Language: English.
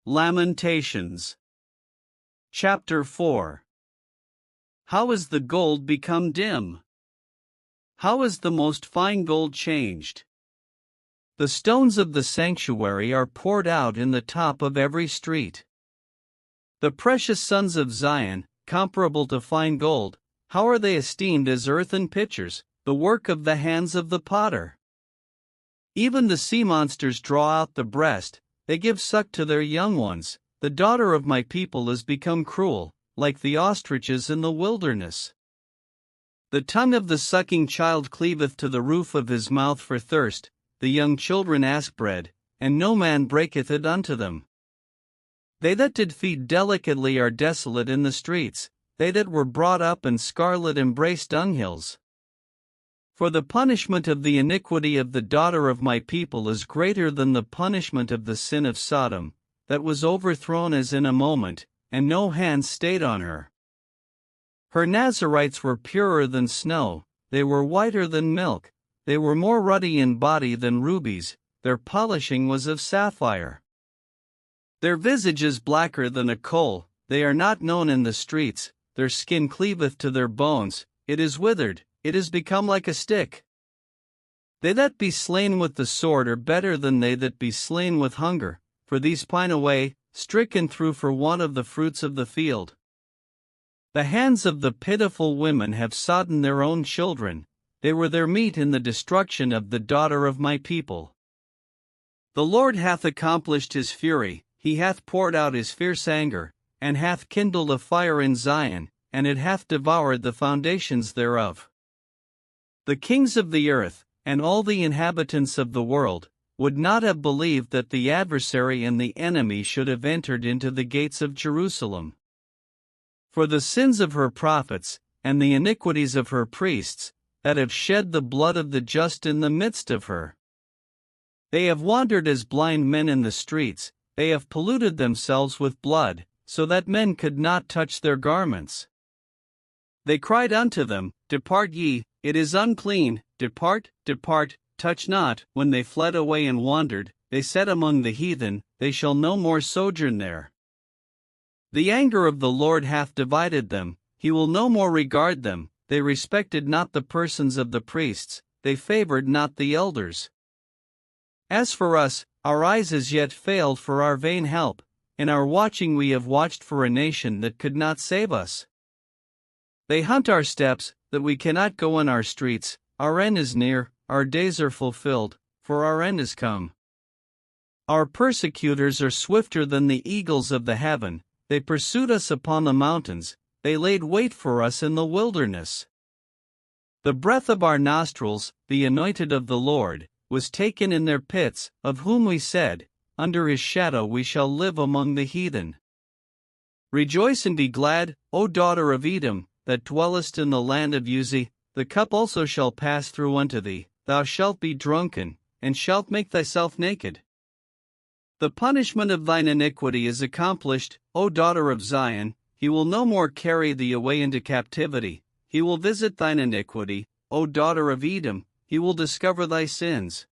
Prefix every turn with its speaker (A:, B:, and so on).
A: Lamentations. Chapter 4. How is the gold become dim? How is the most fine gold changed? The stones of the sanctuary are poured out in the top of every street. The precious sons of Zion, comparable to fine gold, how are they esteemed as earthen pitchers, the work of the hands of the potter? Even the sea monsters draw out the breast, they give suck to their young ones. The daughter of my people is become cruel, like the ostriches in the wilderness. The tongue of the sucking child cleaveth to the roof of his mouth for thirst, the young children ask bread, and no man breaketh it unto them. They that did feed delicately are desolate in the streets, they that were brought up in scarlet embrace dunghills. For the punishment of the iniquity of the daughter of my people is greater than the punishment of the sin of Sodom, that was overthrown as in a moment, and no hand stayed on her. Her Nazarites were purer than snow, they were whiter than milk, they were more ruddy in body than rubies, their polishing was of sapphire. Their visage is blacker than a coal, they are not known in the streets, their skin cleaveth to their bones, it is withered, it is become like a stick. They that be slain with the sword are better than they that be slain with hunger, for these pine away, stricken through for want of the fruits of the field. The hands of the pitiful women have sodden their own children, they were their meat in the destruction of the daughter of my people. The Lord hath accomplished his fury, he hath poured out his fierce anger, and hath kindled a fire in Zion, and it hath devoured the foundations thereof. The kings of the earth, and all the inhabitants of the world, would not have believed that the adversary and the enemy should have entered into the gates of Jerusalem. For the sins of her prophets, and the iniquities of her priests, that have shed the blood of the just in the midst of her. They have wandered as blind men in the streets, they have polluted themselves with blood, so that men could not touch their garments. They cried unto them, Depart ye, it is unclean, depart, depart, touch not. When they fled away and wandered, they said among the heathen, they shall no more sojourn there. The anger of the Lord hath divided them, he will no more regard them, they respected not the persons of the priests, they favored not the elders. As for us, our eyes as yet failed for our vain help, in our watching we have watched for a nation that could not save us. They hunt our steps, that we cannot go in our streets, our end is near, our days are fulfilled, for our end is come. Our persecutors are swifter than the eagles of the heaven, they pursued us upon the mountains, they laid wait for us in the wilderness. The breath of our nostrils, the anointed of the Lord, was taken in their pits, of whom we said, Under his shadow we shall live among the heathen. Rejoice and be glad, O daughter of Edom, that dwellest in the land of Uzi, the cup also shall pass through unto thee, thou shalt be drunken, and shalt make thyself naked. The punishment of thine iniquity is accomplished, O daughter of Zion, he will no more carry thee away into captivity, he will visit thine iniquity, O daughter of Edom, he will discover thy sins.